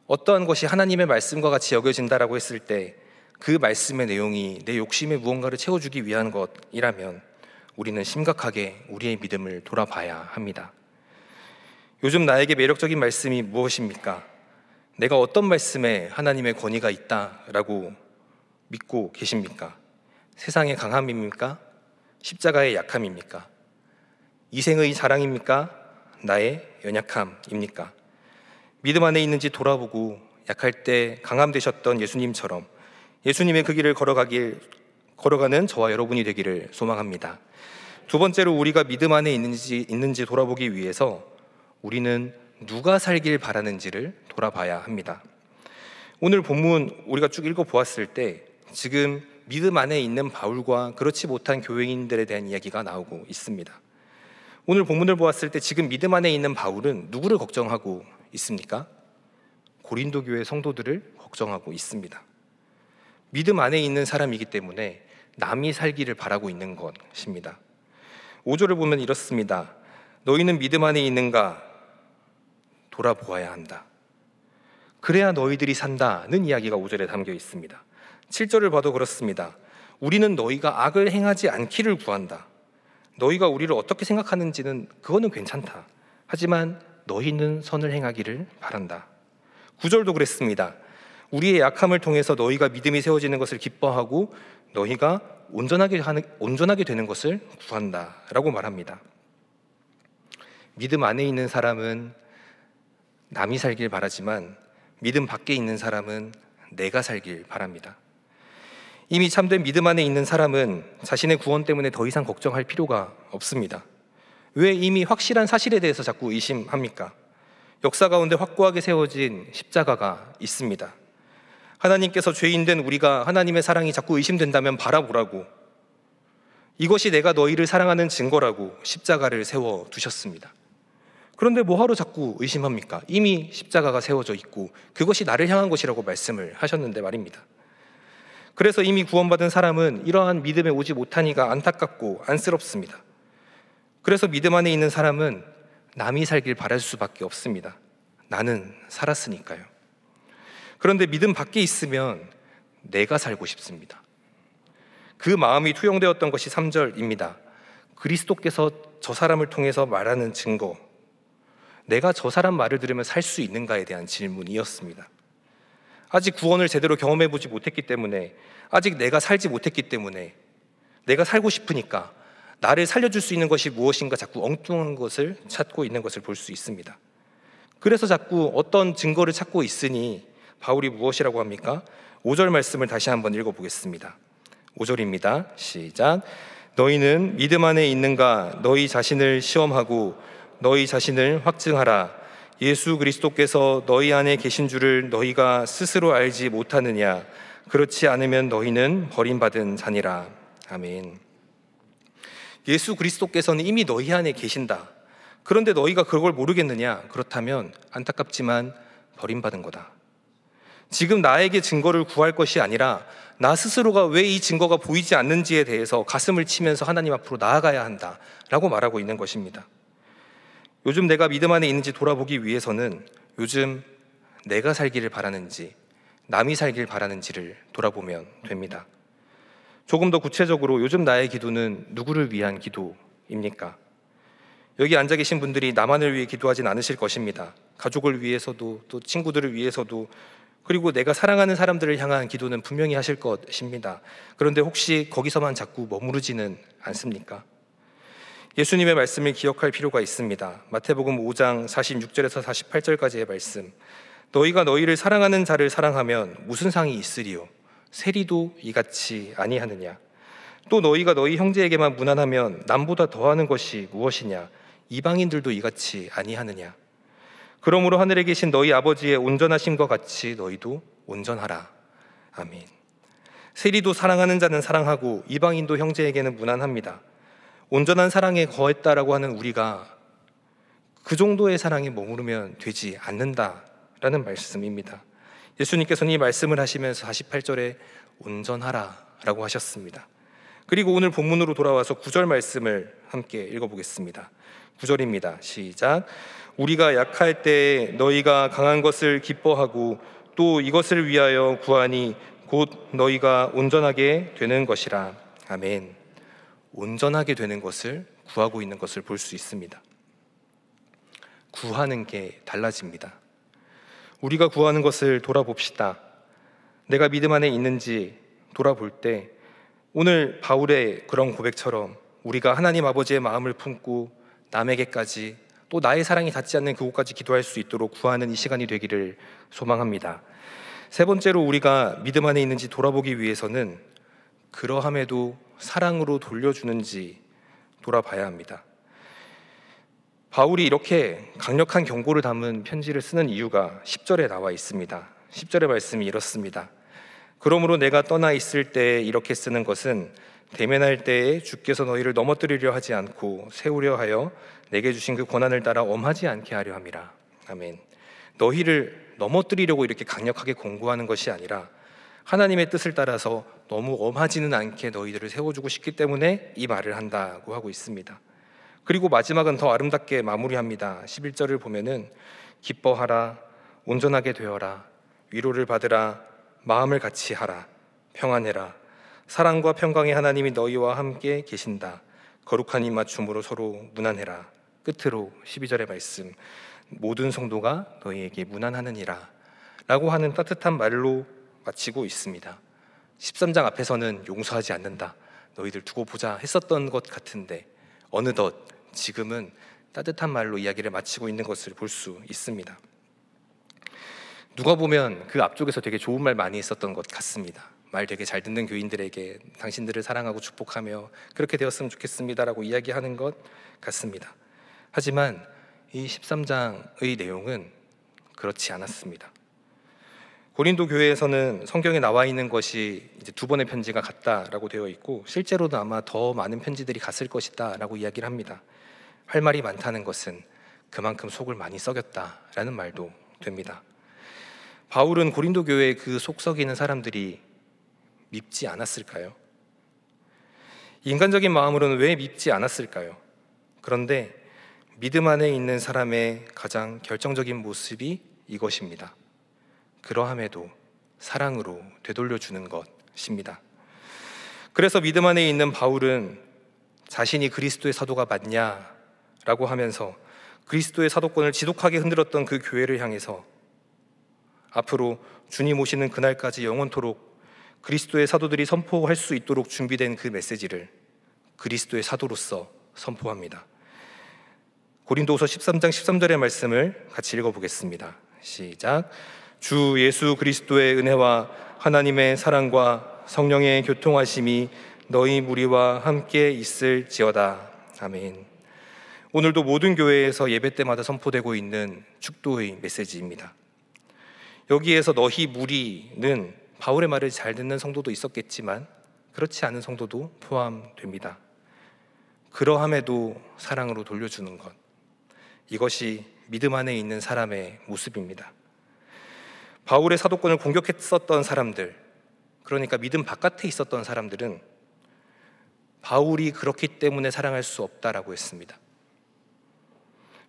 어떠한 것이 하나님의 말씀과 같이 여겨진다라고 했을 때 그 말씀의 내용이 내 욕심의 무언가를 채워주기 위한 것이라면 우리는 심각하게 우리의 믿음을 돌아봐야 합니다. 요즘 나에게 매력적인 말씀이 무엇입니까? 내가 어떤 말씀에 하나님의 권위가 있다라고 믿고 계십니까? 세상의 강함입니까? 십자가의 약함입니까? 이생의 자랑입니까? 나의 연약함입니까? 믿음 안에 있는지 돌아보고 약할 때 강함 되셨던 예수님처럼 예수님의 그 길을 걸어가는 저와 여러분이 되기를 소망합니다. 두 번째로 우리가 믿음 안에 있는지 돌아보기 위해서 우리는 누가 살길 바라는지를 돌아봐야 합니다. 오늘 본문 우리가 쭉 읽어보았을 때 지금 믿음 안에 있는 바울과 그렇지 못한 교회인들에 대한 이야기가 나오고 있습니다. 오늘 본문을 보았을 때 지금 믿음 안에 있는 바울은 누구를 걱정하고 있습니까? 고린도 교회 성도들을 걱정하고 있습니다. 믿음 안에 있는 사람이기 때문에 남이 살기를 바라고 있는 것입니다. 5절을 보면 이렇습니다. 너희는 믿음 안에 있는가? 돌아보아야 한다. 그래야 너희들이 산다는 이야기가 5절에 담겨 있습니다. 7절을 봐도 그렇습니다. 우리는 너희가 악을 행하지 않기를 구한다. 너희가 우리를 어떻게 생각하는지는 그거는 괜찮다. 하지만 너희는 선을 행하기를 바란다. 9절도 그랬습니다. 우리의 약함을 통해서 너희가 믿음이 세워지는 것을 기뻐하고 너희가 온전하게 되는 것을 구한다 라고 말합니다. 믿음 안에 있는 사람은 남이 살길 바라지만 믿음 밖에 있는 사람은 내가 살길 바랍니다. 이미 참된 믿음 안에 있는 사람은 자신의 구원 때문에 더 이상 걱정할 필요가 없습니다. 왜 이미 확실한 사실에 대해서 자꾸 의심합니까? 역사 가운데 확고하게 세워진 십자가가 있습니다. 하나님께서 죄인된 우리가 하나님의 사랑이 자꾸 의심된다면 바라보라고, 이것이 내가 너희를 사랑하는 증거라고 십자가를 세워두셨습니다. 그런데 뭐하러 자꾸 의심합니까? 이미 십자가가 세워져 있고 그것이 나를 향한 것이라고 말씀을 하셨는데 말입니다. 그래서 이미 구원받은 사람은 이러한 믿음에 오지 못하니까 안타깝고 안쓰럽습니다. 그래서 믿음 안에 있는 사람은 남이 살길 바랄 수밖에 없습니다. 나는 살았으니까요. 그런데 믿음 밖에 있으면 내가 살고 싶습니다. 그 마음이 투영되었던 것이 3절입니다. 그리스도께서 저 사람을 통해서 말하는 증거, 내가 저 사람 말을 들으면 살 수 있는가에 대한 질문이었습니다. 아직 구원을 제대로 경험해보지 못했기 때문에, 아직 내가 살지 못했기 때문에, 내가 살고 싶으니까 나를 살려줄 수 있는 것이 무엇인가 자꾸 엉뚱한 것을 찾고 있는 것을 볼 수 있습니다. 그래서 자꾸 어떤 증거를 찾고 있으니 바울이 무엇이라고 합니까? 5절 말씀을 다시 한번 읽어보겠습니다. 5절입니다. 시작. 너희는 믿음 안에 있는가? 너희 자신을 시험하고 너희 자신을 확증하라. 예수 그리스도께서 너희 안에 계신 줄을 너희가 스스로 알지 못하느냐? 그렇지 않으면 너희는 버림받은 자니라. 아멘. 예수 그리스도께서는 이미 너희 안에 계신다. 그런데 너희가 그걸 모르겠느냐? 그렇다면 안타깝지만 버림받은 거다. 지금 나에게 증거를 구할 것이 아니라 나 스스로가 왜 이 증거가 보이지 않는지에 대해서 가슴을 치면서 하나님 앞으로 나아가야 한다라고 말하고 있는 것입니다. 요즘 내가 믿음 안에 있는지 돌아보기 위해서는 요즘 내가 살기를 바라는지 남이 살길 바라는지를 돌아보면 됩니다. 조금 더 구체적으로 요즘 나의 기도는 누구를 위한 기도입니까? 여기 앉아 계신 분들이 나만을 위해 기도하진 않으실 것입니다. 가족을 위해서도, 또 친구들을 위해서도, 그리고 내가 사랑하는 사람들을 향한 기도는 분명히 하실 것입니다. 그런데 혹시 거기서만 자꾸 머무르지는 않습니까? 예수님의 말씀을 기억할 필요가 있습니다. 마태복음 5장 46절에서 48절까지의 말씀. 너희가 너희를 사랑하는 자를 사랑하면 무슨 상이 있으리요? 세리도 이같이 아니하느냐? 또 너희가 너희 형제에게만 무난하면 남보다 더하는 것이 무엇이냐? 이방인들도 이같이 아니하느냐? 그러므로 하늘에 계신 너희 아버지의 온전하심과 같이 너희도 온전하라. 아멘. 세리도 사랑하는 자는 사랑하고 이방인도 형제에게는 무난합니다. 온전한 사랑에 거했다라고 하는 우리가 그 정도의 사랑에 머무르면 되지 않는다라는 말씀입니다. 예수님께서는 이 말씀을 하시면서 48절에 온전하라라고 하셨습니다. 그리고 오늘 본문으로 돌아와서 9절 말씀을 함께 읽어보겠습니다. 9절입니다. 시작. 우리가 약할 때에 너희가 강한 것을 기뻐하고 또 이것을 위하여 구하니 곧 너희가 온전하게 되는 것이라. 아멘. 온전하게 되는 것을 구하고 있는 것을 볼 수 있습니다. 구하는 게 달라집니다. 우리가 구하는 것을 돌아봅시다. 내가 믿음 안에 있는지 돌아볼 때 오늘 바울의 그런 고백처럼 우리가 하나님 아버지의 마음을 품고 남에게까지 또 나의 사랑이 닿지 않는 그곳까지 기도할 수 있도록 구하는 이 시간이 되기를 소망합니다. 세 번째로 우리가 믿음 안에 있는지 돌아보기 위해서는 그러함에도 사랑으로 돌려주는지 돌아봐야 합니다. 바울이 이렇게 강력한 경고를 담은 편지를 쓰는 이유가 10절에 나와 있습니다. 10절의 말씀이 이렇습니다. 그러므로 내가 떠나 있을 때 이렇게 쓰는 것은 대면할 때에 주께서 너희를 넘어뜨리려 하지 않고 세우려 하여 내게 주신 그 권한을 따라 엄하지 않게 하려 함이라. 아멘. 너희를 넘어뜨리려고 이렇게 강력하게 권고하는 것이 아니라 하나님의 뜻을 따라서 너무 엄하지는 않게 너희들을 세워주고 싶기 때문에 이 말을 한다고 하고 있습니다. 그리고 마지막은 더 아름답게 마무리합니다. 11절을 보면은 기뻐하라, 온전하게 되어라, 위로를 받으라, 마음을 같이 하라, 평안해라. 사랑과 평강의 하나님이 너희와 함께 계신다. 거룩한 입맞춤으로 서로 무난해라. 끝으로 12절의 말씀, 모든 성도가 너희에게 무난하느니라 라고 하는 따뜻한 말로 마치고 있습니다. 13장 앞에서는 용서하지 않는다, 너희들 두고 보자 했었던 것 같은데 어느덧 지금은 따뜻한 말로 이야기를 마치고 있는 것을 볼 수 있습니다. 누가 보면 그 앞쪽에서 되게 좋은 말 많이 했었던 것 같습니다. 말 되게 잘 듣는 교인들에게 당신들을 사랑하고 축복하며 그렇게 되었으면 좋겠습니다라고 이야기하는 것 같습니다. 하지만 이 13장의 내용은 그렇지 않았습니다. 고린도 교회에서는 성경에 나와 있는 것이 이제 2번의 편지가 갔다라고 되어 있고 실제로도 아마 더 많은 편지들이 갔을 것이다라고 이야기를 합니다. 할 말이 많다는 것은 그만큼 속을 많이 썩였다라는 말도 됩니다. 바울은 고린도 교회의 그 속 썩이는 사람들이 밉지 않았을까요? 인간적인 마음으로는 왜 밉지 않았을까요? 그런데 믿음 안에 있는 사람의 가장 결정적인 모습이 이것입니다. 그러함에도 사랑으로 되돌려주는 것입니다. 그래서 믿음 안에 있는 바울은 자신이 그리스도의 사도가 맞냐라고 하면서 그리스도의 사도권을 지독하게 흔들었던 그 교회를 향해서 앞으로 주님 오시는 그날까지 영원토록 그리스도의 사도들이 선포할 수 있도록 준비된 그 메시지를 그리스도의 사도로서 선포합니다. 고린도후서 13장 13절의 말씀을 같이 읽어보겠습니다. 시작. 주 예수 그리스도의 은혜와 하나님의 사랑과 성령의 교통하심이 너희 무리와 함께 있을지어다. 아멘. 오늘도 모든 교회에서 예배 때마다 선포되고 있는 축도의 메시지입니다. 여기에서 너희 무리는 바울의 말을 잘 듣는 성도도 있었겠지만 그렇지 않은 성도도 포함됩니다. 그러함에도 사랑으로 돌려주는 것, 이것이 믿음 안에 있는 사람의 모습입니다. 바울의 사도권을 공격했었던 사람들, 그러니까 믿음 바깥에 있었던 사람들은 바울이 그렇기 때문에 사랑할 수 없다라고 했습니다.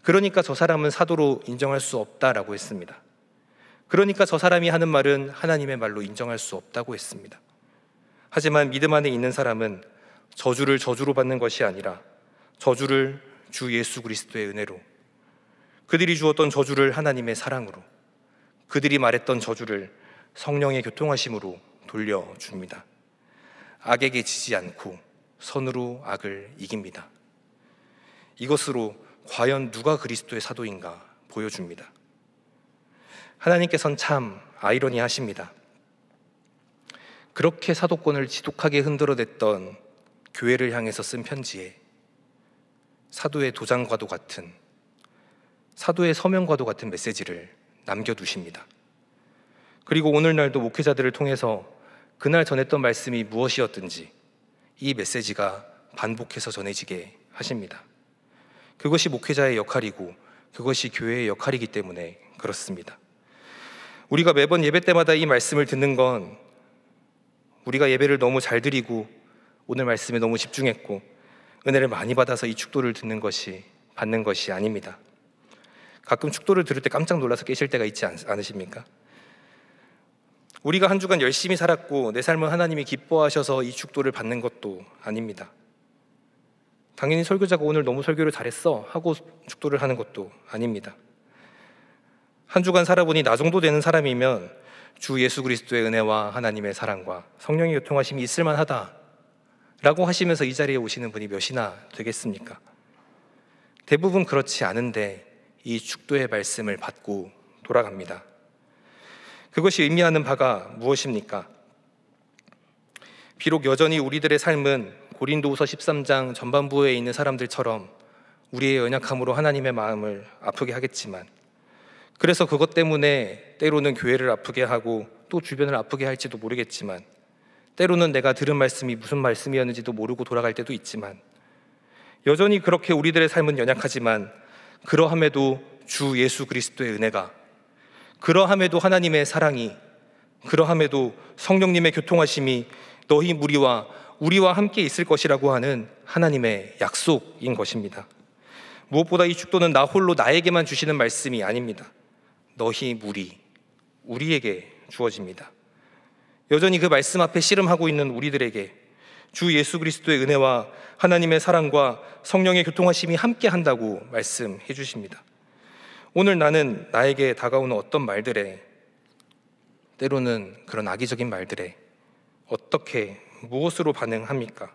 그러니까 저 사람은 사도로 인정할 수 없다라고 했습니다. 그러니까 저 사람이 하는 말은 하나님의 말로 인정할 수 없다고 했습니다. 하지만 믿음 안에 있는 사람은 저주를 저주로 받는 것이 아니라 저주를 주 예수 그리스도의 은혜로, 그들이 주었던 저주를 하나님의 사랑으로, 그들이 말했던 저주를 성령의 교통하심으로 돌려줍니다. 악에게 지지 않고 선으로 악을 이깁니다. 이것으로 과연 누가 그리스도의 사도인가 보여줍니다. 하나님께서는 참 아이러니하십니다. 그렇게 사도권을 지독하게 흔들어댔던 교회를 향해서 쓴 편지에 사도의 도장과도 같은, 사도의 서명과도 같은 메시지를 남겨두십니다. 그리고 오늘날도 목회자들을 통해서 그날 전했던 말씀이 무엇이었든지 이 메시지가 반복해서 전해지게 하십니다. 그것이 목회자의 역할이고 그것이 교회의 역할이기 때문에 그렇습니다. 우리가 매번 예배 때마다 이 말씀을 듣는 건 우리가 예배를 너무 잘 드리고 오늘 말씀에 너무 집중했고 은혜를 많이 받아서 이 축도를 받는 것이 아닙니다. 가끔 축도를 들을 때 깜짝 놀라서 깨실 때가 있지 않으십니까? 우리가 한 주간 열심히 살았고 내 삶은 하나님이 기뻐하셔서 이 축도를 받는 것도 아닙니다. 당연히 설교자가 오늘 너무 설교를 잘했어 하고 축도를 하는 것도 아닙니다. 한 주간 살아보니 나 정도 되는 사람이면 주 예수 그리스도의 은혜와 하나님의 사랑과 성령의 교통하심이 있을만하다 라고 하시면서 이 자리에 오시는 분이 몇이나 되겠습니까? 대부분 그렇지 않은데 이 축도의 말씀을 받고 돌아갑니다. 그것이 의미하는 바가 무엇입니까? 비록 여전히 우리들의 삶은 고린도후서 13장 전반부에 있는 사람들처럼 우리의 연약함으로 하나님의 마음을 아프게 하겠지만, 그래서 그것 때문에 때로는 교회를 아프게 하고 또 주변을 아프게 할지도 모르겠지만, 때로는 내가 들은 말씀이 무슨 말씀이었는지도 모르고 돌아갈 때도 있지만, 여전히 그렇게 우리들의 삶은 연약하지만 그러함에도 주 예수 그리스도의 은혜가, 그러함에도 하나님의 사랑이, 그러함에도 성령님의 교통하심이 너희 무리와 우리와 함께 있을 것이라고 하는 하나님의 약속인 것입니다. 무엇보다 이 축도는 나 홀로 나에게만 주시는 말씀이 아닙니다. 너희 무리, 우리에게 주어집니다. 여전히 그 말씀 앞에 씨름하고 있는 우리들에게 주 예수 그리스도의 은혜와 하나님의 사랑과 성령의 교통하심이 함께 한다고 말씀해 주십니다. 오늘 나는 나에게 다가오는 어떤 말들에, 때로는 그런 악의적인 말들에 어떻게, 무엇으로 반응합니까?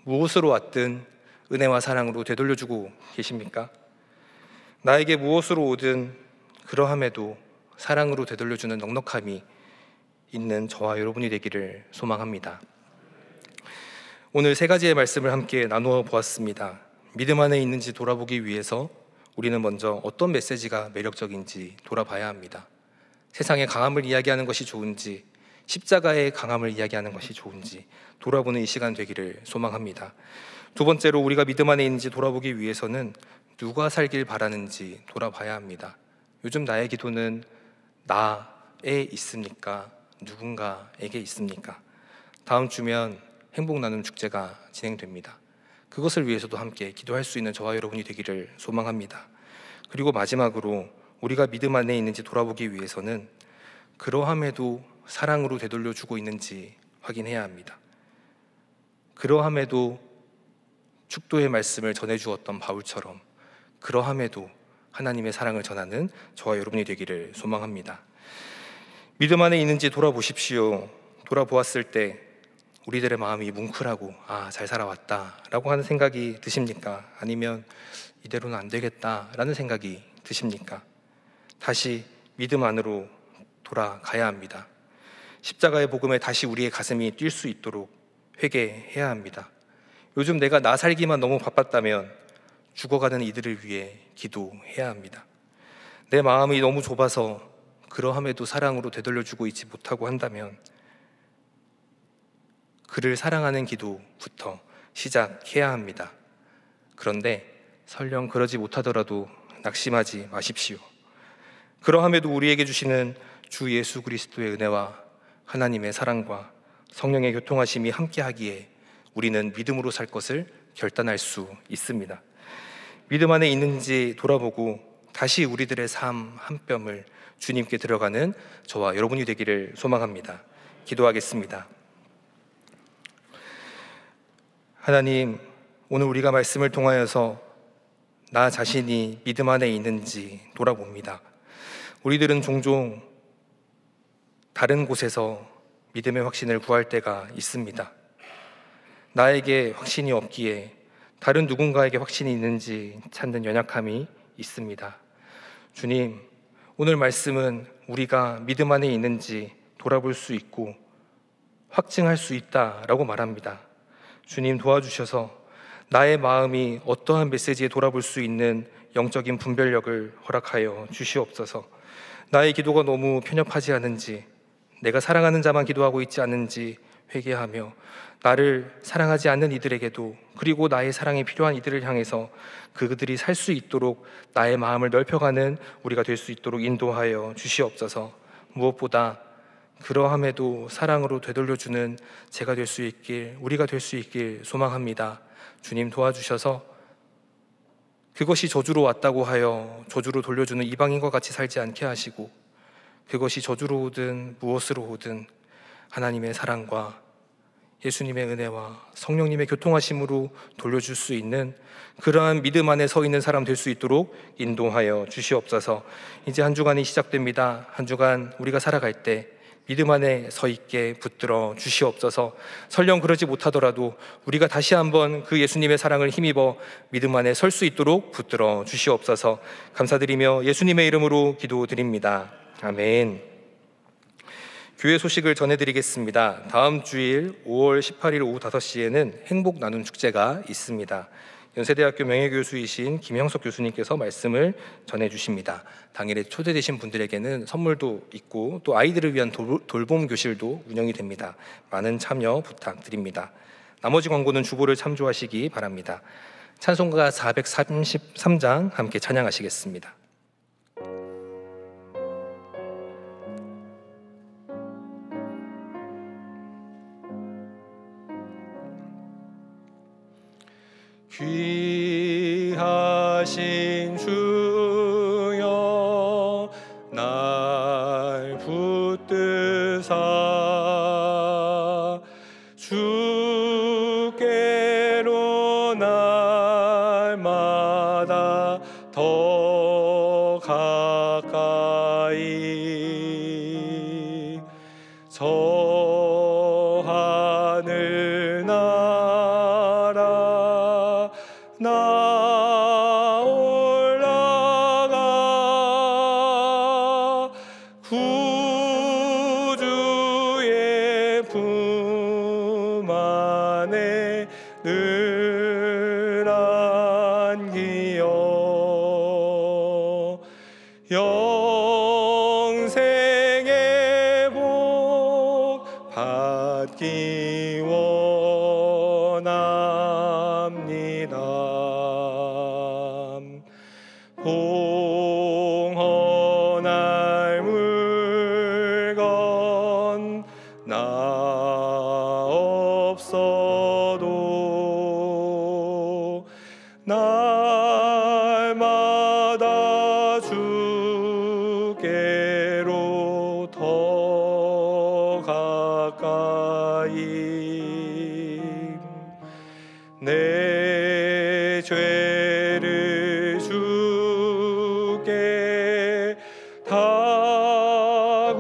무엇으로 왔든 은혜와 사랑으로 되돌려주고 계십니까? 나에게 무엇으로 오든 그러함에도 사랑으로 되돌려주는 넉넉함이 있는 저와 여러분이 되기를 소망합니다. 오늘 세 가지의 말씀을 함께 나누어 보았습니다. 믿음 안에 있는지 돌아보기 위해서 우리는 먼저 어떤 메시지가 매력적인지 돌아봐야 합니다. 세상의 강함을 이야기하는 것이 좋은지, 십자가의 강함을 이야기하는 것이 좋은지 돌아보는 이 시간 되기를 소망합니다. 두 번째로 우리가 믿음 안에 있는지 돌아보기 위해서는 누가 살길 바라는지 돌아봐야 합니다. 요즘 나의 기도는 나에 있습니까? 누군가에게 있습니까? 다음 주면 행복 나눔 축제가 진행됩니다. 그것을 위해서도 함께 기도할 수 있는 저와 여러분이 되기를 소망합니다. 그리고 마지막으로 우리가 믿음 안에 있는지 돌아보기 위해서는 그러함에도 사랑으로 되돌려주고 있는지 확인해야 합니다. 그러함에도 축도의 말씀을 전해주었던 바울처럼 그러함에도 하나님의 사랑을 전하는 저와 여러분이 되기를 소망합니다. 믿음 안에 있는지 돌아보십시오. 돌아보았을 때 우리들의 마음이 뭉클하고 잘 살아왔다 라고 하는 생각이 드십니까? 아니면 이대로는 안 되겠다 라는 생각이 드십니까? 다시 믿음 안으로 돌아가야 합니다. 십자가의 복음에 다시 우리의 가슴이 뛸 수 있도록 회개해야 합니다. 요즘 내가 나 살기만 너무 바빴다면 죽어가는 이들을 위해 기도해야 합니다. 내 마음이 너무 좁아서 그러함에도 사랑으로 되돌려주고 있지 못하고 한다면 그를 사랑하는 기도부터 시작해야 합니다. 그런데 설령 그러지 못하더라도 낙심하지 마십시오. 그러함에도 우리에게 주시는 주 예수 그리스도의 은혜와 하나님의 사랑과 성령의 교통하심이 함께하기에 우리는 믿음으로 살 것을 결단할 수 있습니다. 믿음 안에 있는지 돌아보고 다시 우리들의 삶 한 뼘을 주님께 들어가는 저와 여러분이 되기를 소망합니다. 기도하겠습니다. 하나님, 오늘 우리가 말씀을 통하여서 나 자신이 믿음 안에 있는지 돌아봅니다. 우리들은 종종 다른 곳에서 믿음의 확신을 구할 때가 있습니다. 나에게 확신이 없기에 다른 누군가에게 확신이 있는지 찾는 연약함이 있습니다. 주님, 오늘 말씀은 우리가 믿음 안에 있는지 돌아볼 수 있고 확증할 수 있다라고 말합니다. 주님, 도와주셔서 나의 마음이 어떠한 메시지에 돌아볼 수 있는 영적인 분별력을 허락하여 주시옵소서. 나의 기도가 너무 편협하지 않은지, 내가 사랑하는 자만 기도하고 있지 않은지 회개하며 나를 사랑하지 않는 이들에게도, 그리고 나의 사랑이 필요한 이들을 향해서 그들이 살 수 있도록 나의 마음을 넓혀가는 우리가 될 수 있도록 인도하여 주시옵소서. 무엇보다 그러함에도 사랑으로 되돌려주는 제가 될 수 있길, 우리가 될 수 있길 소망합니다. 주님, 도와주셔서 그것이 저주로 왔다고 하여 저주로 돌려주는 이방인과 같이 살지 않게 하시고, 그것이 저주로 오든 무엇으로 오든 하나님의 사랑과 예수님의 은혜와 성령님의 교통하심으로 돌려줄 수 있는 그러한 믿음 안에 서 있는 사람 될 수 있도록 인도하여 주시옵소서. 이제 한 주간이 시작됩니다. 한 주간 우리가 살아갈 때 믿음 안에 서 있게 붙들어 주시옵소서. 설령 그러지 못하더라도 우리가 다시 한번 그 예수님의 사랑을 힘입어 믿음 안에 설 수 있도록 붙들어 주시옵소서. 감사드리며 예수님의 이름으로 기도드립니다. 아멘. 교회 소식을 전해드리겠습니다. 다음 주일 5월 18일 오후 5시에는 행복 나눔 축제가 있습니다. 연세대학교 명예교수이신 김형석 교수님께서 말씀을 전해주십니다. 당일에 초대되신 분들에게는 선물도 있고 또 아이들을 위한 돌봄 교실도 운영이 됩니다. 많은 참여 부탁드립니다. 나머지 광고는 주보를 참조하시기 바랍니다. 찬송가 433장 함께 찬양하시겠습니다. 귀하신 주여 날 붙드사 주께로 날마다 더 가까이 저 하늘 나라 나 올라가 구주의 품 안에 늘 안기어 영생의 복 받기 원합니다. 봉헌할 물건 나 없어도 날마다 주께로 더 가까이 내 죄를 주께 다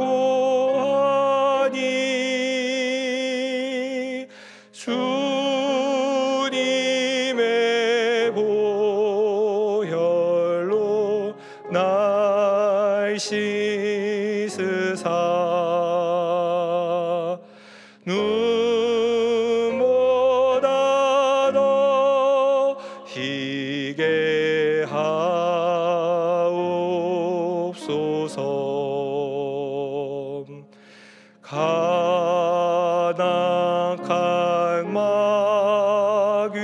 고하니 주님의 보혈로 날 씻으사 눈보다 더 희게 하옵소서. 가난한 마귀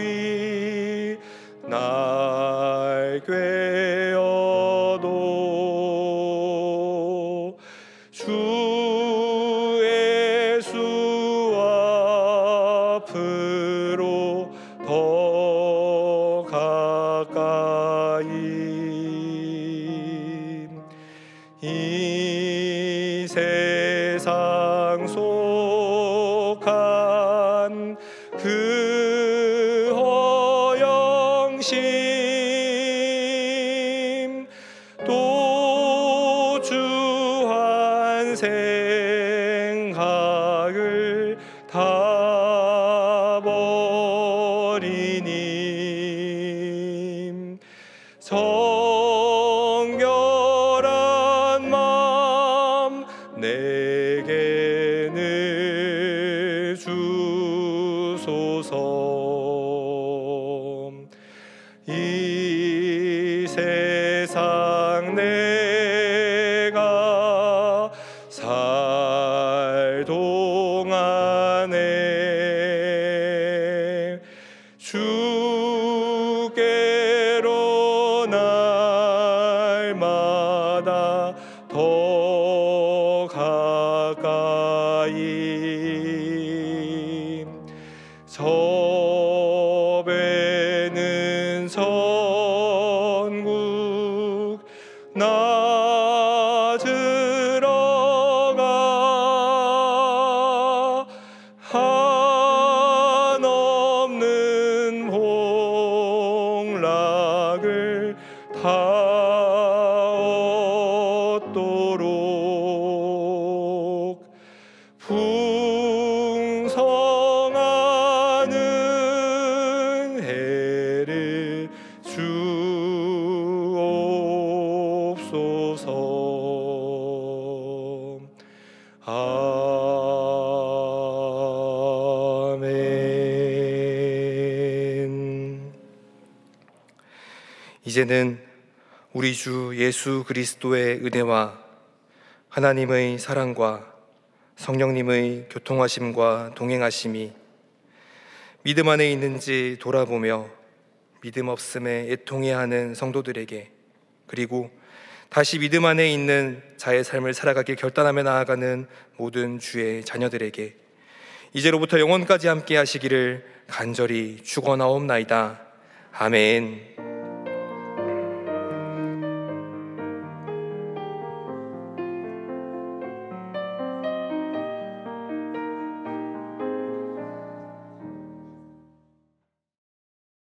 날 꿰어도 주 예수 앞으로 더 가까이 이 세상 속한 그 허영심 또 주한 생각을 다 버리니 성결한 마음 내게 늘 주소서. 이 세상 내가 살 동안에 주께로 날마다 더 가까이 섭에는 선국 나 들어가 이제는 우리 주 예수 그리스도의 은혜와 하나님의 사랑과 성령님의 교통하심과 동행하심이 믿음 안에 있는지 돌아보며 믿음 없음에 애통해하는 성도들에게, 그리고 다시 믿음 안에 있는 자의 삶을 살아가길 결단하며 나아가는 모든 주의 자녀들에게 이제로부터 영원까지 함께 하시기를 간절히 축원하옵나이다. 아멘.